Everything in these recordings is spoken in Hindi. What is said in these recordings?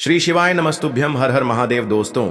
श्री शिवाय नमस्तुभ्यम। हर हर महादेव। दोस्तों,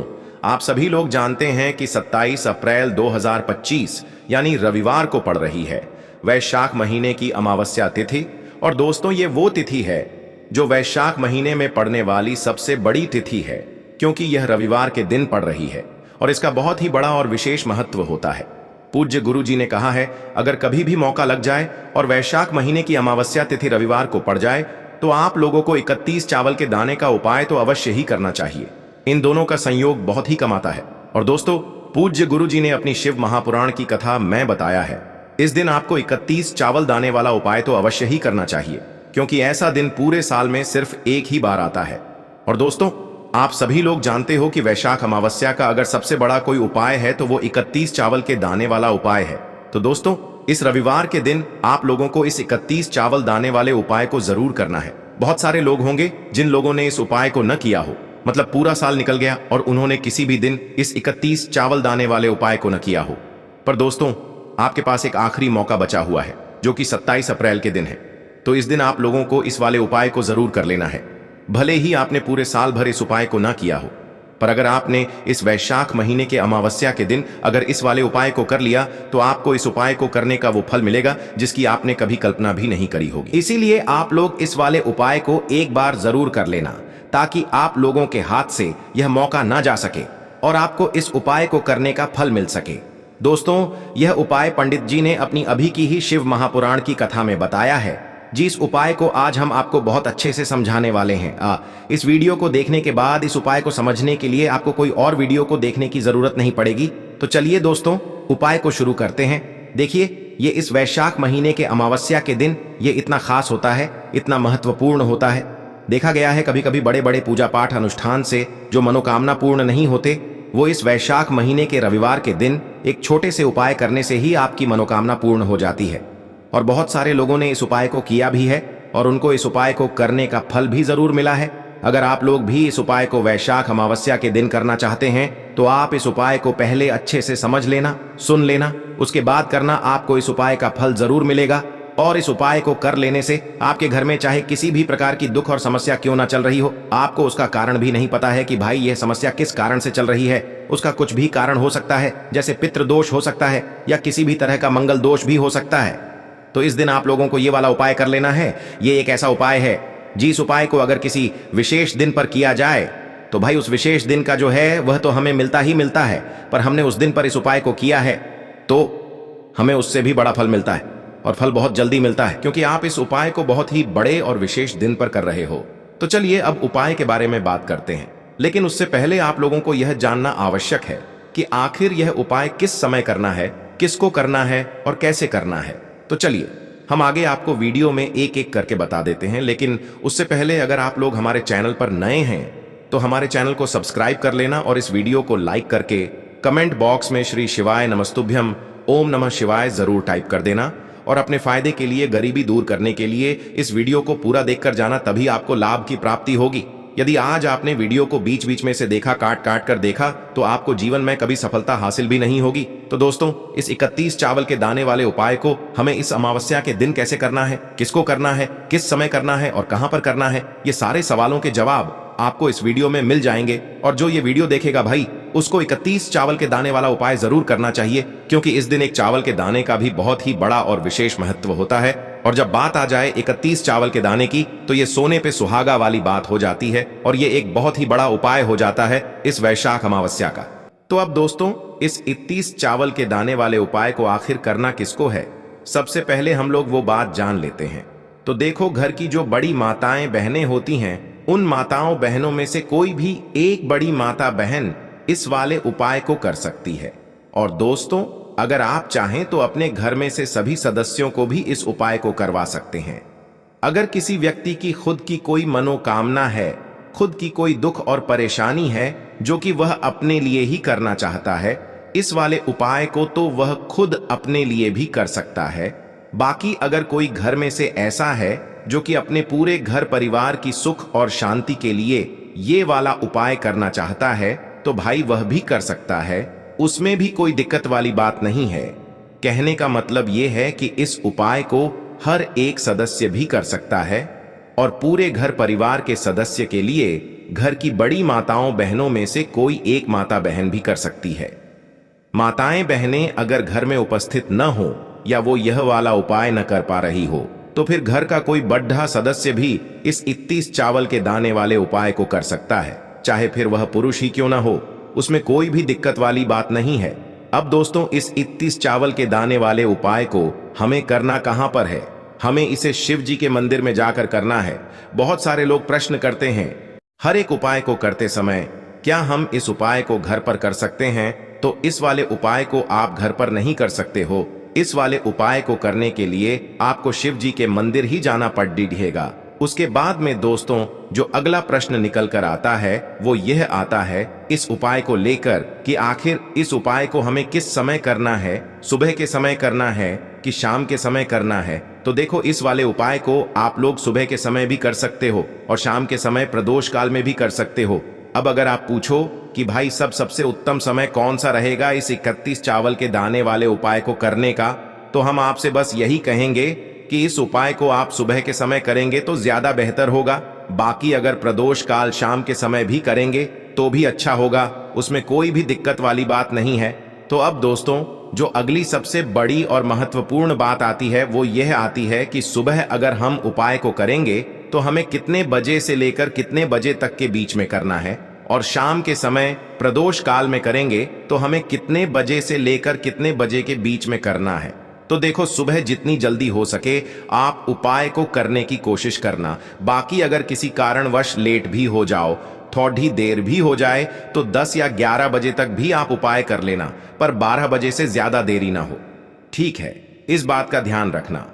आप सभी लोग जानते हैं कि 27 अप्रैल 2025 यानी रविवार को पड़ रही है वैशाख महीने की अमावस्या तिथि। और दोस्तों, ये वो तिथि है जो वैशाख महीने में पड़ने वाली सबसे बड़ी तिथि है, क्योंकि यह रविवार के दिन पड़ रही है और इसका बहुत ही बड़ा और विशेष महत्व होता है। पूज्य गुरु जी ने कहा है, अगर कभी भी मौका लग जाए और वैशाख महीने की अमावस्या तिथि रविवार को पड़ जाए तो आप लोगों को 31 चावल के दाने का उपाय तो अवश्य ही करना चाहिए। इन दोनों का संयोग बहुत ही कमाता है। और दोस्तों, पूज्य गुरु जी ने अपनी शिव महापुराण की कथा में बताया है, इस दिन आपको 31 चावल दाने वाला उपाय तो अवश्य ही करना चाहिए, क्योंकि ऐसा दिन पूरे साल में सिर्फ एक ही बार आता है। और दोस्तों, आप सभी लोग जानते हो कि वैशाख अमावस्या का अगर सबसे बड़ा कोई उपाय है तो वो 31 चावल के दाने वाला उपाय है। तो दोस्तों, इस रविवार के दिन आप लोगों को इस 31 चावल दाने वाले उपाय को जरूर करना है। बहुत सारे लोग होंगे जिन लोगों ने इस उपाय को न किया हो, मतलब पूरा साल निकल गया और उन्होंने किसी भी दिन इस 31 चावल दाने वाले उपाय को न किया हो। पर दोस्तों, आपके पास एक आखिरी मौका बचा हुआ है जो कि 27 अप्रैल के दिन है। तो इस दिन आप लोगों को इस वाले उपाय को जरूर कर लेना है। भले ही आपने पूरे साल भर इस उपाय को ना किया हो, पर अगर आपने इस वैशाख महीने के अमावस्या के दिन अगर इस वाले उपाय को कर लिया तो आपको इस उपाय को करने का वो फल मिलेगा जिसकी आपने कभी कल्पना भी नहीं करी होगी। इसीलिए आप लोग इस वाले उपाय को एक बार जरूर कर लेना, ताकि आप लोगों के हाथ से यह मौका ना जा सके और आपको इस उपाय को करने का फल मिल सके। दोस्तों, यह उपाय पंडित जी ने अपनी अभी की ही शिव महापुराण की कथा में बताया है। जिस उपाय को आज हम आपको बहुत अच्छे से समझाने वाले हैं। इस वीडियो को देखने के बाद इस उपाय को समझने के लिए आपको कोई और वीडियो को देखने की जरूरत नहीं पड़ेगी। तो चलिए दोस्तों, उपाय को शुरू करते हैं। देखिए, ये इस वैशाख महीने के अमावस्या के दिन ये इतना खास होता है, इतना महत्वपूर्ण होता है। देखा गया है कभी कभी बड़े बड़े पूजा पाठ अनुष्ठान से जो मनोकामना पूर्ण नहीं होते, वो इस वैशाख महीने के रविवार के दिन एक छोटे से उपाय करने से ही आपकी मनोकामना पूर्ण हो जाती है। और बहुत सारे लोगों ने इस उपाय को किया भी है और उनको इस उपाय को करने का फल भी जरूर मिला है। अगर आप लोग भी इस उपाय को वैशाख अमावस्या के दिन करना चाहते हैं तो आप इस उपाय को पहले अच्छे से समझ लेना, सुन लेना, उसके बाद करना। आपको इस उपाय का फल जरूर मिलेगा। और इस उपाय को कर लेने से आपके घर में चाहे किसी भी प्रकार की दुख और समस्या क्यों ना चल रही हो, आपको उसका कारण भी नहीं पता है कि भाई यह समस्या किस कारण से चल रही है। उसका कुछ भी कारण हो सकता है, जैसे पितृदोष हो सकता है या किसी भी तरह का मंगल दोष भी हो सकता है। तो इस दिन आप लोगों को ये वाला उपाय कर लेना है। ये एक ऐसा उपाय है जिस उपाय को अगर किसी विशेष दिन पर किया जाए तो भाई उस विशेष दिन का जो है वह तो हमें मिलता ही मिलता है, पर हमने उस दिन पर इस उपाय को किया है तो हमें उससे भी बड़ा फल मिलता है और फल बहुत जल्दी मिलता है, क्योंकि आप इस उपाय को बहुत ही बड़े और विशेष दिन पर कर रहे हो। तो चलिए अब उपाय के बारे में बात करते हैं, लेकिन उससे पहले आप लोगों को यह जानना आवश्यक है कि आखिर यह उपाय किस समय करना है, किसको करना है और कैसे करना है। तो चलिए हम आगे आपको वीडियो में एक एक करके बता देते हैं, लेकिन उससे पहले अगर आप लोग हमारे चैनल पर नए हैं तो हमारे चैनल को सब्सक्राइब कर लेना और इस वीडियो को लाइक करके कमेंट बॉक्स में श्री शिवाय नमस्तुभ्यम ओम नमः शिवाय जरूर टाइप कर देना। और अपने फायदे के लिए, गरीबी दूर करने के लिए इस वीडियो को पूरा देखकर जाना, तभी आपको लाभ की प्राप्ति होगी। यदि आज आपने वीडियो को बीच बीच में से देखा, काट काट कर देखा, तो आपको जीवन में कभी सफलता हासिल भी नहीं होगी। तो दोस्तों, इस 31 चावल के दाने वाले उपाय को हमें इस अमावस्या के दिन कैसे करना है, किसको करना है, किस समय करना है और कहां पर करना है, ये सारे सवालों के जवाब आपको इस वीडियो में मिल जाएंगे। और जो ये वीडियो देखेगा भाई, उसको 31 चावल के दाने वाला उपाय जरूर करना चाहिए, क्योंकि इस दिन एक चावल के दाने का भी बहुत ही बड़ा और विशेष महत्व होता है। और जब बात आ जाए 31 चावल के दाने की, तो ये सोने पे सुहागा वाली बात हो जाती है और ये एक बहुत ही बड़ा उपाय हो जाता है इस वैशाख अमावस्या का। तो अब दोस्तों, इस 31 चावल के दाने वाले उपाय को आखिर करना किसको है, सबसे पहले हम लोग वो बात जान लेते हैं। तो देखो, घर की जो बड़ी माताएं बहनें होती हैं, उन माताओं बहनों में से कोई भी एक बड़ी माता बहन इस वाले उपाय को कर सकती है। और दोस्तों, अगर आप चाहें तो अपने घर में से सभी सदस्यों को भी इस उपाय को करवा सकते हैं। अगर किसी व्यक्ति की खुद की कोई मनोकामना है, खुद की कोई दुख और परेशानी है जो कि वह अपने लिए ही करना चाहता है, इस वाले उपाय को तो वह खुद अपने लिए भी कर सकता है। बाकी अगर कोई घर में से ऐसा है जो कि अपने पूरे घर परिवार की सुख और शांति के लिए ये वाला उपाय करना चाहता है, तो भाई वह भी कर सकता है। उसमें भी कोई दिक्कत वाली बात नहीं है। कहने का मतलब ये है कि इस उपाय को हर एक सदस्य भी कर सकता है और पूरे घर परिवार के सदस्य के लिए घर की बड़ी माताओं बहनों में से कोई एक माता बहन भी कर सकती है। माताएं बहनें अगर घर में उपस्थित न हो या वो यह वाला उपाय न कर पा रही हो तो फिर घर का कोई बड़ा सदस्य भी इस 31 चावल के दाने वाले उपाय को कर सकता है, चाहे फिर वह पुरुष ही क्यों ना हो। उसमें कोई भी दिक्कत वाली बात नहीं है। अब दोस्तों, इस 31 चावल के दाने वाले उपाय को हमें करना कहां पर है? हमें इसे शिव जी के मंदिर में जाकर करना है। बहुत सारे लोग प्रश्न करते हैं, हर एक उपाय को करते समय क्या हम इस उपाय को घर पर कर सकते हैं? तो इस वाले उपाय को आप घर पर नहीं कर सकते हो। इस वाले उपाय को करने के लिए आपको शिव जी के मंदिर ही जाना पड़ेगा। उसके बाद में दोस्तों, जो अगला प्रश्न निकल कर आता है वो यह आता है इस उपाय को लेकर कि आखिर इस उपाय को हमें किस समय करना है, सुबह के समय करना है कि शाम के समय करना है। तो देखो, इस वाले उपाय को आप लोग सुबह के समय भी कर सकते हो और शाम के समय प्रदोष काल में भी कर सकते हो। अब अगर आप पूछो कि भाई सबसे उत्तम समय कौन सा रहेगा इस 31 चावल के दाने वाले उपाय को करने का, तो हम आपसे बस यही कहेंगे कि इस उपाय को आप सुबह के समय करेंगे तो ज्यादा बेहतर होगा। बाकी अगर प्रदोष काल शाम के समय भी करेंगे तो भी अच्छा होगा, उसमें कोई भी दिक्कत वाली बात नहीं है। तो अब दोस्तों, जो अगली सबसे बड़ी और महत्वपूर्ण बात आती है वो यह आती है कि सुबह अगर हम उपाय को करेंगे तो हमें कितने बजे से लेकर कितने बजे तक के बीच में करना है, और शाम के समय प्रदोष काल में करेंगे तो हमें कितने बजे से लेकर कितने बजे के बीच में करना है। तो देखो, सुबह जितनी जल्दी हो सके आप उपाय को करने की कोशिश करना। बाकी अगर किसी कारणवश लेट भी हो जाओ, थोड़ी देर भी हो जाए तो 10 या 11 बजे तक भी आप उपाय कर लेना, पर 12 बजे से ज्यादा देरी ना हो। ठीक है, इस बात का ध्यान रखना।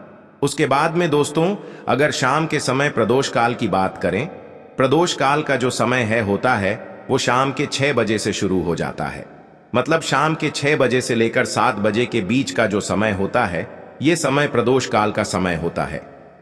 उसके बाद में दोस्तों, अगर शाम के समय प्रदोष काल की बात करें, प्रदोष काल का जो समय होता है वो शाम के 6 बजे से शुरू हो जाता है। मतलब शाम के 6 बजे से लेकर 7 बजे के बीच का जो समय होता है ये समय प्रदोष काल का समय होता है।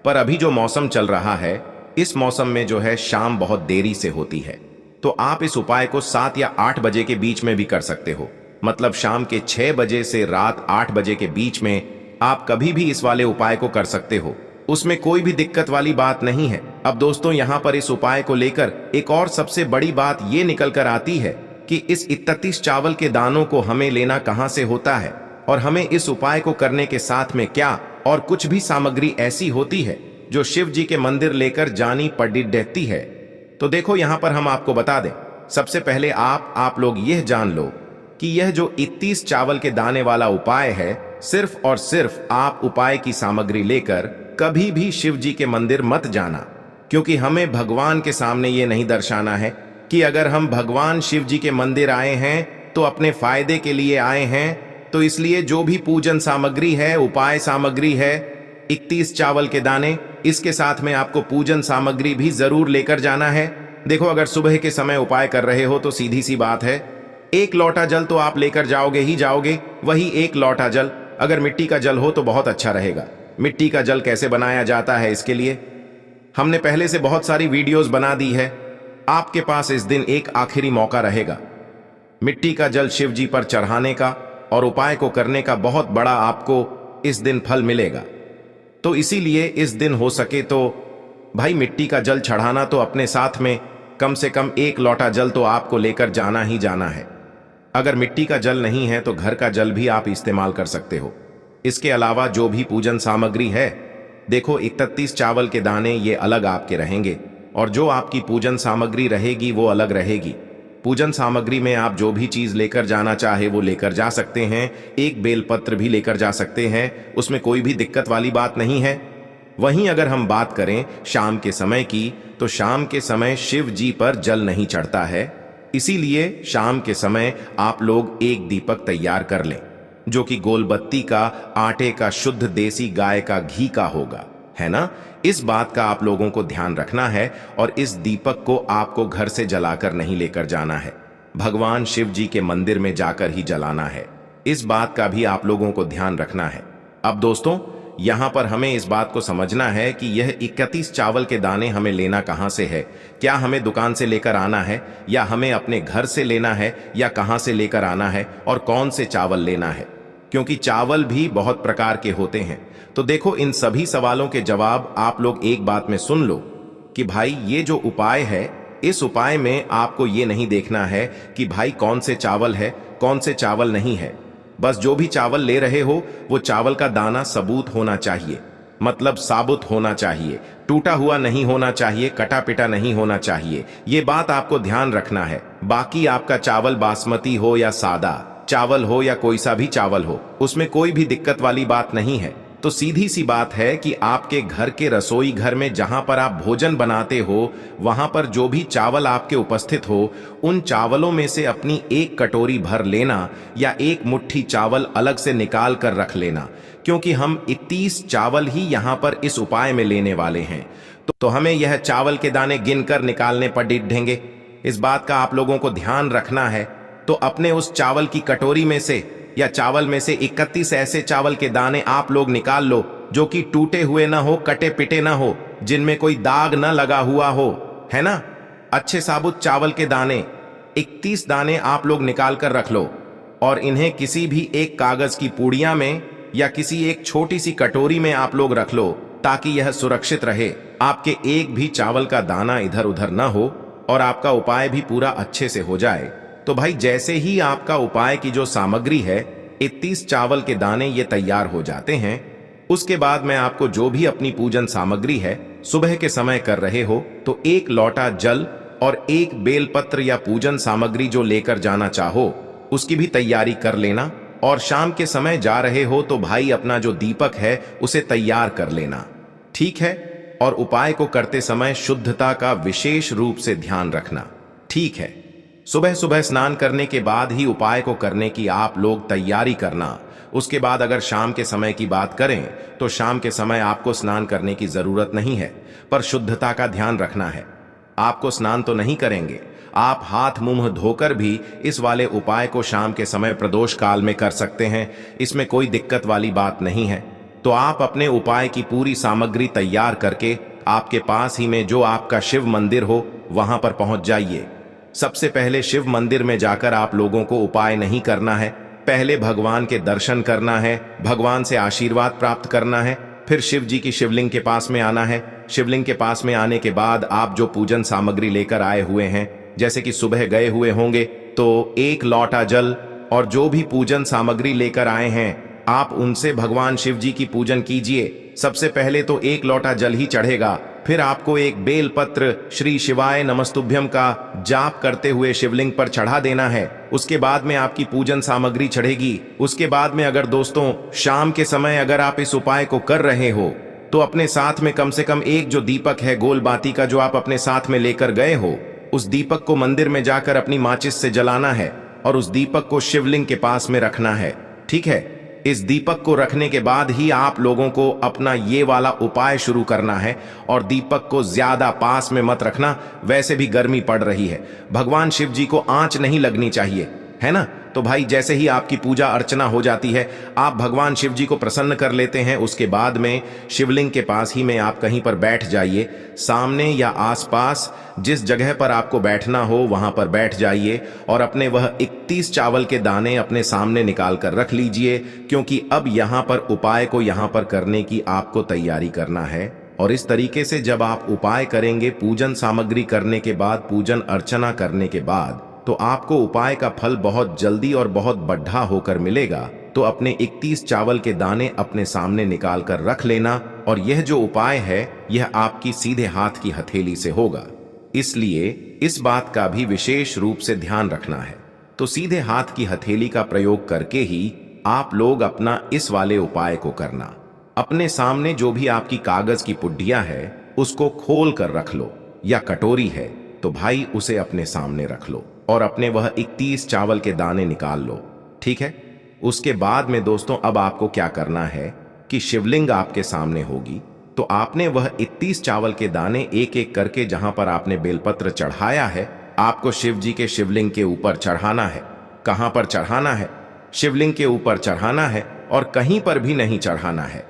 पर अभी जो मौसम चल रहा है, इस मौसम में जो है शाम बहुत देरी से होती है, तो आप इस उपाय को 7 या 8 बजे के बीच में भी कर सकते हो। मतलब शाम के 6 बजे से रात 8 बजे के बीच में आप कभी भी इस वाले उपाय को कर सकते हो, उसमें कोई भी दिक्कत वाली बात नहीं है। अब दोस्तों, यहाँ पर इस उपाय को लेकर एक और सबसे बड़ी बात ये निकल कर आती है कि इस 31 चावल के दानों को हमें लेना कहाँ से होता है, और हमें इस उपाय को करने के साथ में क्या और कुछ भी सामग्री ऐसी होती है जो शिव जी के मंदिर लेकर जानी पड़ती है। तो देखो, यहाँ पर हम आपको बता दें, सबसे पहले आप लोग यह जान लो कि यह जो 31 चावल के दाने वाला उपाय है, सिर्फ और सिर्फ आप उपाय की सामग्री लेकर कभी भी शिव जी के मंदिर मत जाना, क्योंकि हमें भगवान के सामने ये नहीं दर्शाना है कि अगर हम भगवान शिव जी के मंदिर आए हैं तो अपने फायदे के लिए आए हैं। तो इसलिए जो भी पूजन सामग्री है, उपाय सामग्री है, 31 चावल के दाने, इसके साथ में आपको पूजन सामग्री भी जरूर लेकर जाना है। देखो, अगर सुबह के समय उपाय कर रहे हो तो सीधी सी बात है, 1 लोटा जल तो आप लेकर जाओगे ही जाओगे। वही 1 लोटा जल अगर मिट्टी का जल हो तो बहुत अच्छा रहेगा। मिट्टी का जल कैसे बनाया जाता है, इसके लिए हमने पहले से बहुत सारी वीडियोस बना दी है। आपके पास इस दिन एक आखिरी मौका रहेगा मिट्टी का जल शिव जी पर चढ़ाने का, और उपाय को करने का बहुत बड़ा आपको इस दिन फल मिलेगा। तो इसीलिए इस दिन हो सके तो भाई मिट्टी का जल चढ़ाना तो अपने साथ में कम से कम 1 लोटा जल तो आपको लेकर जाना ही जाना है। अगर मिट्टी का जल नहीं है तो घर का जल भी आप इस्तेमाल कर सकते हो। इसके अलावा जो भी पूजन सामग्री है, देखो 31 चावल के दाने ये अलग आपके रहेंगे, और जो आपकी पूजन सामग्री रहेगी वो अलग रहेगी। पूजन सामग्री में आप जो भी चीज लेकर जाना चाहे वो लेकर जा सकते हैं। एक बेलपत्र भी लेकर जा सकते हैं, उसमें कोई भी दिक्कत वाली बात नहीं है। वहीं अगर हम बात करें शाम के समय की, तो शाम के समय शिव जी पर जल नहीं चढ़ता है, इसीलिए शाम के समय आप लोग एक दीपक तैयार कर लें, जो कि गोलबत्ती का, आटे का, शुद्ध देसी गाय का घी का होगा, है ना। इस बात का आप लोगों को ध्यान रखना है, और इस दीपक को आपको घर से जलाकर नहीं लेकर जाना है, भगवान शिव जी के मंदिर में जाकर ही जलाना है। इस बात का भी आप लोगों को ध्यान रखना है। अब दोस्तों, यहां पर हमें इस बात को समझना है कि यह 31 चावल के दाने हमें लेना कहां से है। क्या हमें दुकान से लेकर आना है, या हमें अपने घर से लेना है, या कहां से लेकर आना है, और कौन से चावल लेना है, क्योंकि चावल भी बहुत प्रकार के होते हैं। तो देखो, इन सभी सवालों के जवाब आप लोग एक बात में सुन लो कि भाई ये जो उपाय है इस उपाय में आपको ये नहीं देखना है कि भाई कौन से चावल है कौन से चावल नहीं है। बस जो भी चावल ले रहे हो वो चावल का दाना सबूत होना चाहिए, मतलब साबुत होना चाहिए, टूटा हुआ नहीं होना चाहिए, कटा पिटा नहीं होना चाहिए। ये बात आपको ध्यान रखना है। बाकी आपका चावल बासमती हो या सादा चावल हो या कोई सा भी चावल हो, उसमें कोई भी दिक्कत वाली बात नहीं है। तो सीधी सी बात है कि आपके घर के रसोई घर में जहां पर आप भोजन बनाते हो वहां पर जो भी चावल आपके उपस्थित हो उन चावलों में से अपनी एक कटोरी भर लेना या एक मुट्ठी चावल अलग से निकाल कर रख लेना, क्योंकि हम 31 चावल ही यहां पर इस उपाय में लेने वाले हैं। तो हमें यह चावल के दाने गिनकर निकालने पर डिढेंगे। इस बात का आप लोगों को ध्यान रखना है। तो अपने उस चावल की कटोरी में से या चावल में से 31 ऐसे चावल के दाने आप लोग निकाल लो जो कि टूटे हुए ना हो, कटे पिटे ना हो, जिनमें कोई दाग ना लगा हुआ हो, है ना। अच्छे साबुत चावल के दाने 31 दाने आप लोग निकाल कर रख लो और इन्हें किसी भी एक कागज की पूड़िया में या किसी एक छोटी सी कटोरी में आप लोग रख लो ताकि यह सुरक्षित रहे, आपके एक भी चावल का दाना इधर उधर ना हो और आपका उपाय भी पूरा अच्छे से हो जाए। तो भाई जैसे ही आपका उपाय की जो सामग्री है 31 चावल के दाने ये तैयार हो जाते हैं, उसके बाद मैं आपको जो भी अपनी पूजन सामग्री है सुबह के समय कर रहे हो तो एक लोटा जल और एक बेलपत्र या पूजन सामग्री जो लेकर जाना चाहो उसकी भी तैयारी कर लेना। और शाम के समय जा रहे हो तो भाई अपना जो दीपक है उसे तैयार कर लेना, ठीक है। और उपाय को करते समय शुद्धता का विशेष रूप से ध्यान रखना, ठीक है। सुबह सुबह स्नान करने के बाद ही उपाय को करने की आप लोग तैयारी करना। उसके बाद अगर शाम के समय की बात करें तो शाम के समय आपको स्नान करने की जरूरत नहीं है, पर शुद्धता का ध्यान रखना है। आपको स्नान तो नहीं करेंगे, आप हाथ मुंह धोकर भी इस वाले उपाय को शाम के समय प्रदोष काल में कर सकते हैं, इसमें कोई दिक्कत वाली बात नहीं है। तो आप अपने उपाय की पूरी सामग्री तैयार करके आपके पास ही में जो आपका शिव मंदिर हो वहां पर पहुंच जाइए। सबसे पहले शिव मंदिर में जाकर आप लोगों को उपाय नहीं करना है, पहले भगवान के दर्शन करना है, भगवान से आशीर्वाद प्राप्त करना है, फिर शिव जी की शिवलिंग के पास में आना है। शिवलिंग के पास में आने के बाद आप जो पूजन सामग्री लेकर आए हुए हैं, जैसे कि सुबह गए हुए होंगे तो एक लोटा जल और जो भी पूजन सामग्री लेकर आए हैं आप उनसे भगवान शिव जी की पूजन कीजिए। सबसे पहले तो एक लोटा जल ही चढ़ेगा, फिर आपको एक बेल पत्र श्री शिवाय नमस्तुभ्यम का जाप करते हुए शिवलिंग पर चढ़ा देना है। उसके बाद में आपकी पूजन सामग्री चढ़ेगी। उसके बाद में अगर दोस्तों शाम के समय अगर आप इस उपाय को कर रहे हो तो अपने साथ में कम से कम एक जो दीपक है गोल बाती का जो आप अपने साथ में लेकर गए हो, उस दीपक को मंदिर में जाकर अपनी माचिस से जलाना है और उस दीपक को शिवलिंग के पास में रखना है, ठीक है। इस दीपक को रखने के बाद ही आप लोगों को अपना ये वाला उपाय शुरू करना है और दीपक को ज्यादा पास में मत रखना, वैसे भी गर्मी पड़ रही है, भगवान शिव जी को आंच नहीं लगनी चाहिए, है ना। तो भाई जैसे ही आपकी पूजा अर्चना हो जाती है आप भगवान शिव जी को प्रसन्न कर लेते हैं, उसके बाद में शिवलिंग के पास ही में आप कहीं पर बैठ जाइए। सामने या आसपास जिस जगह पर आपको बैठना हो वहां पर बैठ जाइए और अपने वह 31 चावल के दाने अपने सामने निकाल कर रख लीजिए, क्योंकि अब यहां पर उपाय को यहां पर करने की आपको तैयारी करना है। और इस तरीके से जब आप उपाय करेंगे, पूजन सामग्री करने के बाद, पूजन अर्चना करने के बाद, तो आपको उपाय का फल बहुत जल्दी और बहुत बढ़ा होकर मिलेगा। तो अपने 31 चावल के दाने अपने सामने निकाल कर रख लेना और यह जो उपाय है यह आपकी सीधे हाथ की हथेली से होगा, इसलिए इस बात का भी विशेष रूप से ध्यान रखना है। तो सीधे हाथ की हथेली का प्रयोग करके ही आप लोग अपना इस वाले उपाय को करना। अपने सामने जो भी आपकी कागज की पुड्डिया है उसको खोल कर रख लो, या कटोरी है तो भाई उसे अपने सामने रख लो और अपने वह 31 चावल के दाने निकाल लो, ठीक है। उसके बाद में दोस्तों अब आपको क्या करना है कि शिवलिंग आपके सामने होगी, तो आपने वह 31 चावल के दाने एक एक करके जहां पर आपने बेलपत्र चढ़ाया है आपको शिव जी के शिवलिंग के ऊपर चढ़ाना है। कहां पर चढ़ाना है? शिवलिंग के ऊपर चढ़ाना है और कहीं पर भी नहीं चढ़ाना है।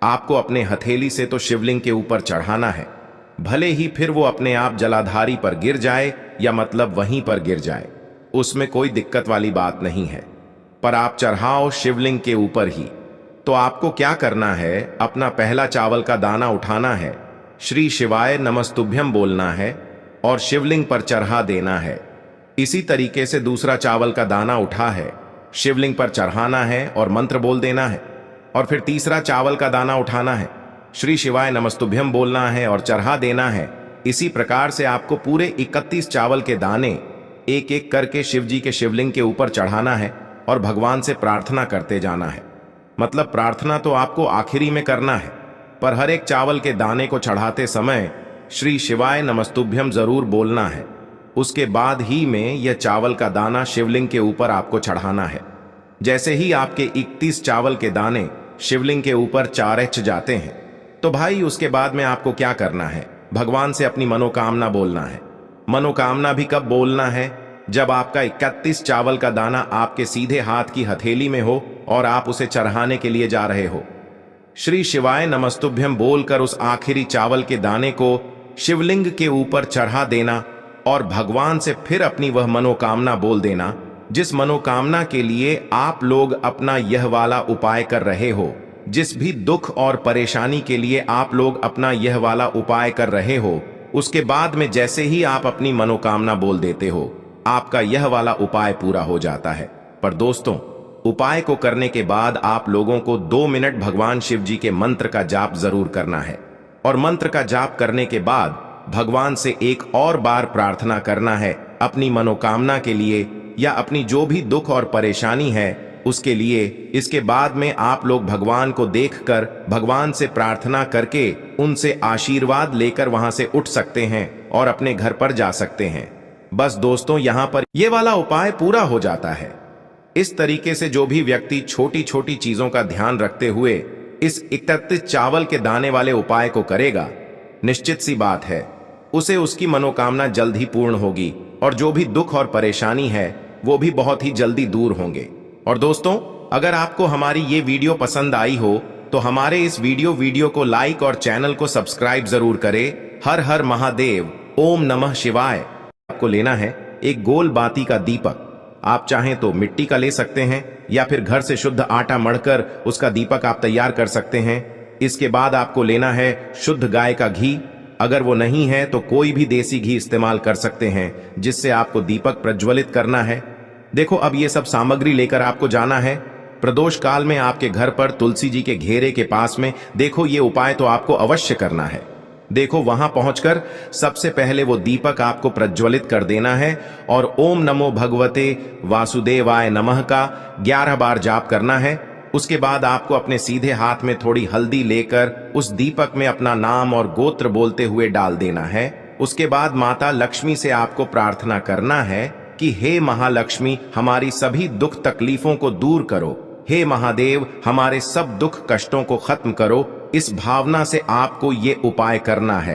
आपको अपने हथेली से तो शिवलिंग के ऊपर चढ़ाना है, भले ही फिर वो अपने आप जलाधारी पर गिर जाए या मतलब वहीं पर गिर जाए, उसमें कोई दिक्कत वाली बात नहीं है, पर आप चढ़ाओ शिवलिंग के ऊपर ही। तो आपको क्या करना है, अपना पहला चावल का दाना उठाना है, श्री शिवाय नमस्तुभ्यम बोलना है और शिवलिंग पर चढ़ा देना है। इसी तरीके से दूसरा चावल का दाना उठा है, शिवलिंग पर चढ़ाना है और मंत्र बोल देना है। और फिर तीसरा चावल का दाना उठाना है, श्री शिवाय नमस्तुभ्यम बोलना है और चढ़ा देना है। इसी प्रकार से आपको पूरे 31 चावल के दाने एक एक करके शिव जी के शिवलिंग के ऊपर चढ़ाना है और भगवान से प्रार्थना करते जाना है। मतलब प्रार्थना तो आपको आखिरी में करना है, पर हर एक चावल के दाने को चढ़ाते समय श्री शिवाय नमस्तुभ्यम जरूर बोलना है। उसके बाद ही में यह चावल का दाना शिवलिंग के ऊपर आपको चढ़ाना है। जैसे ही आपके 31 चावल के दाने शिवलिंग के ऊपर चारच जाते हैं, तो भाई उसके बाद में आपको क्या करना है, भगवान से अपनी मनोकामना बोलना है। मनोकामना भी कब बोलना है, जब आपका 31 चावल का दाना आपके सीधे हाथ की हथेली में हो और आप उसे चढ़ाने के लिए जा रहे हो। श्री शिवाय नमस्तुभ्यम बोलकर उस आखिरी चावल के दाने को शिवलिंग के ऊपर चढ़ा देना और भगवान से फिर अपनी वह मनोकामना बोल देना, जिस मनोकामना के लिए आप लोग अपना यह वाला उपाय कर रहे हो। जिस भी दुख और परेशानी के लिए आप लोग अपना यह वाला उपाय कर रहे हो, उसके बाद में जैसे ही आप अपनी मनोकामना बोल देते हो, आपका यह वाला उपाय पूरा हो जाता है। पर दोस्तों, उपाय को करने के बाद आप लोगों को 2 मिनट भगवान शिव जी के मंत्र का जाप जरूर करना है। और मंत्र का जाप करने के बाद भगवान से एक और बार प्रार्थना करना है अपनी मनोकामना के लिए या अपनी जो भी दुख और परेशानी है उसके लिए। इसके बाद में आप लोग भगवान को देखकर भगवान से प्रार्थना करके उनसे आशीर्वाद लेकर वहां से उठ सकते हैं और अपने घर पर जा सकते हैं। बस दोस्तों, यहां पर यह वाला उपाय पूरा हो जाता है। इस तरीके से जो भी व्यक्ति छोटी छोटी चीजों का ध्यान रखते हुए इस 31 चावल के दाने वाले उपाय को करेगा, निश्चित सी बात है उसे उसकी मनोकामना जल्द ही पूर्ण होगी और जो भी दुख और परेशानी है वो भी बहुत ही जल्दी दूर होंगे। और दोस्तों, अगर आपको हमारी ये वीडियो पसंद आई हो तो हमारे इस वीडियो को लाइक और चैनल को सब्सक्राइब जरूर करें। हर हर महादेव, ओम नमः शिवाय। आपको लेना है एक गोल बाती का दीपक। आप चाहें तो मिट्टी का ले सकते हैं या फिर घर से शुद्ध आटा मढ़कर उसका दीपक आप तैयार कर सकते हैं। इसके बाद आपको लेना है शुद्ध गाय का घी। अगर वो नहीं है तो कोई भी देसी घी इस्तेमाल कर सकते हैं, जिससे आपको दीपक प्रज्वलित करना है। देखो, अब ये सब सामग्री लेकर आपको जाना है प्रदोष काल में आपके घर पर तुलसी जी के घेरे के पास में। देखो, ये उपाय तो आपको अवश्य करना है। देखो, वहां पहुंचकर सबसे पहले वो दीपक आपको प्रज्वलित कर देना है और ओम नमो भगवते वासुदेवाय नमः का 11 बार जाप करना है। उसके बाद आपको अपने सीधे हाथ में थोड़ी हल्दी लेकर उस दीपक में अपना नाम और गोत्र बोलते हुए डाल देना है। उसके बाद माता लक्ष्मी से आपको प्रार्थना करना है कि हे महालक्ष्मी, हमारी सभी दुख तकलीफों को दूर करो। हे महादेव, हमारे सब दुख कष्टों को खत्म करो। इस भावना से आपको ये उपाय करना है।